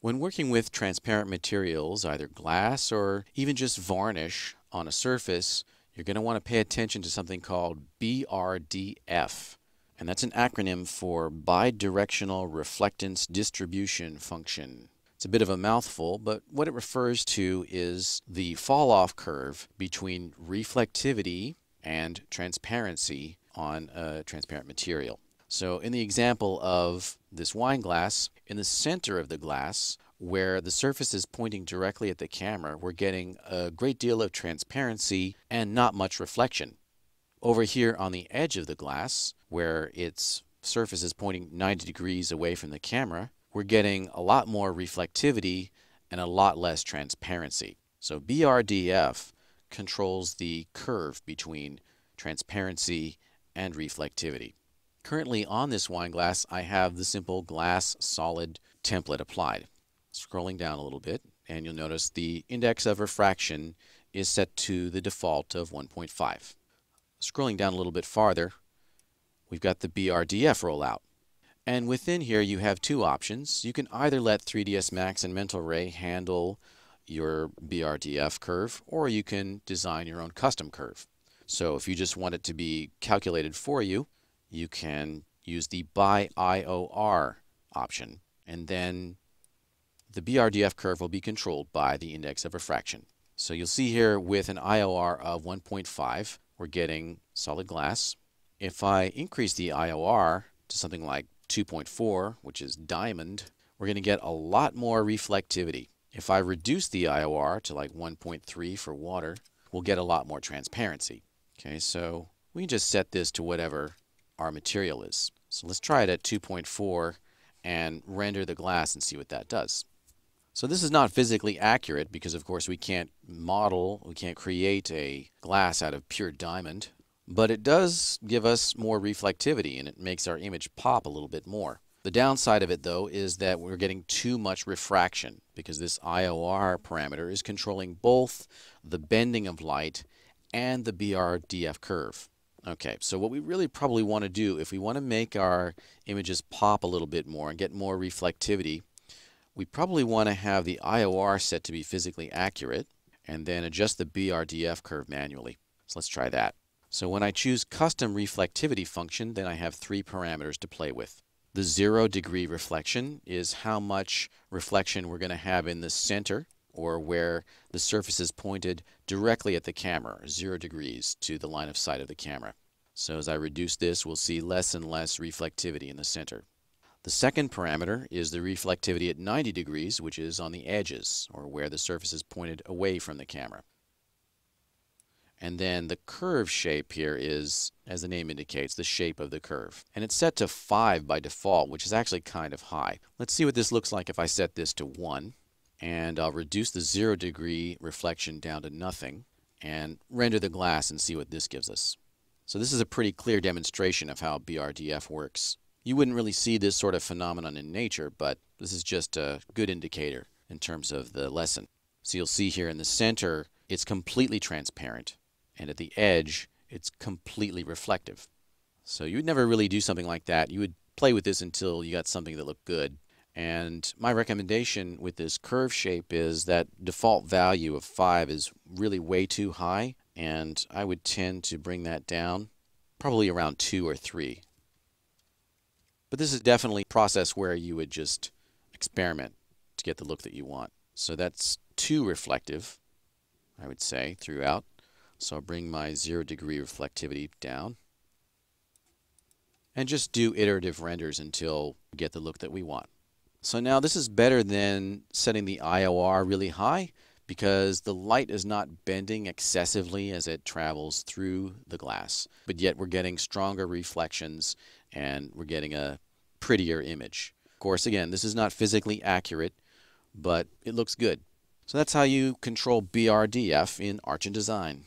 When working with transparent materials, either glass or even just varnish on a surface, you're going to want to pay attention to something called BRDF. And that's an acronym for Bidirectional Reflectance Distribution Function. It's a bit of a mouthful, but what it refers to is the fall-off curve between reflectivity and transparency on a transparent material. So in the example of this wine glass, in the center of the glass, where the surface is pointing directly at the camera, we're getting a great deal of transparency and not much reflection. Over here on the edge of the glass, where its surface is pointing 90 degrees away from the camera, we're getting a lot more reflectivity and a lot less transparency. So BRDF controls the curve between transparency and reflectivity. Currently on this wine glass, I have the simple glass solid template applied. Scrolling down a little bit, and you'll notice the index of refraction is set to the default of 1.5. Scrolling down a little bit farther, we've got the BRDF rollout. And within here, you have two options. You can either let 3ds Max and Mental Ray handle your BRDF curve, or you can design your own custom curve. So if you just want it to be calculated for you, you can use the by IOR option, and then the BRDF curve will be controlled by the index of refraction. So you'll see here with an IOR of 1.5, we're getting solid glass. If I increase the IOR to something like 2.4, which is diamond, we're going to get a lot more reflectivity. If I reduce the IOR to like 1.3 for water, we'll get a lot more transparency. Okay, so we can just set this to whatever our material is. So let's try it at 2.4 and render the glass and see what that does. So this is not physically accurate because of course we can't create a glass out of pure diamond, but it does give us more reflectivity and it makes our image pop a little bit more. The downside of it though is that we're getting too much refraction because this IOR parameter is controlling both the bending of light and the BRDF curve. Okay, so what we really probably want to do if we want to make our images pop a little bit more and get more reflectivity, we probably want to have the IOR set to be physically accurate and then adjust the BRDF curve manually. So let's try that. So when I choose custom reflectivity function, then I have three parameters to play with. The 0 degree reflection is how much reflection we're going to have in the center, or where the surface is pointed directly at the camera, 0 degrees to the line of sight of the camera. So as I reduce this, we'll see less and less reflectivity in the center. The second parameter is the reflectivity at 90 degrees, which is on the edges, or where the surface is pointed away from the camera. And then the curve shape here is, as the name indicates, the shape of the curve. And it's set to 5 by default, which is actually kind of high. Let's see what this looks like if I set this to 1. And I'll reduce the 0 degree reflection down to nothing and render the glass and see what this gives us. So this is a pretty clear demonstration of how BRDF works. You wouldn't really see this sort of phenomenon in nature, but this is just a good indicator in terms of the lesson. So you'll see here in the center, it's completely transparent, and at the edge, it's completely reflective. So you would never really do something like that. You would play with this until you got something that looked good. And my recommendation with this curve shape is that default value of 5 is really way too high, and I would tend to bring that down probably around 2 or 3. But this is definitely a process where you would just experiment to get the look that you want. So that's too reflective, I would say, throughout. So I'll bring my 0 degree reflectivity down and just do iterative renders until we get the look that we want. So now this is better than setting the IOR really high because the light is not bending excessively as it travels through the glass, but yet we're getting stronger reflections and we're getting a prettier image. Of course, again, this is not physically accurate, but it looks good. So that's how you control BRDF in Arch and Design.